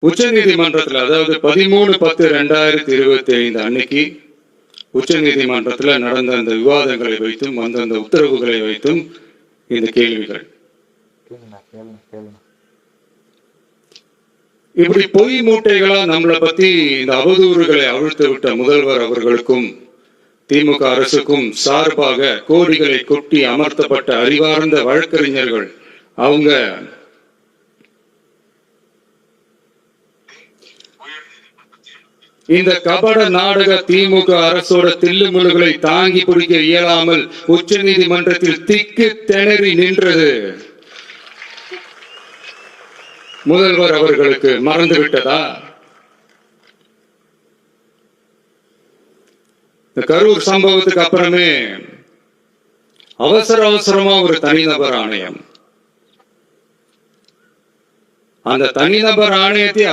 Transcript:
உச்ச நீதிமன்றத்தில் அதாவது 13/10/2025 அன்னைக்கு உச்ச நீதிமன்றத்தில் நடந்த அந்த விவாதங்களை வைத்தும் அந்தந்த உத்தரவுகளை வைத்தும் இந்த கேள்விகள். இப்படி பொய் மூட்டைகளா நம்மளை பத்தி இந்த அவதூறுகளை அவிழ்த்து விட்ட முதல்வர் அவர்களுக்கும் திமுக அரசுக்கும் சார்பாக கோடிகளை கொட்டி அமர்த்தப்பட்ட அறிவார்ந்த வழக்கறிஞர்கள் அவங்க இந்த கபட நாடக திமுக அரசோட தில்லுமுழுகளை தாங்கி பிடிக்க இயலாமல் உச்ச நீதிமன்றத்தில் திக்கு திணறி நின்றது. முதல்வர் அவர்களுக்கு மறந்துவிட்டதா? இந்த கரூர் சம்பவத்துக்கு அப்புறமே அவசரமா ஒரு தனிநபர் ஆணையம், அந்த தனிநபர் ஆணையத்தை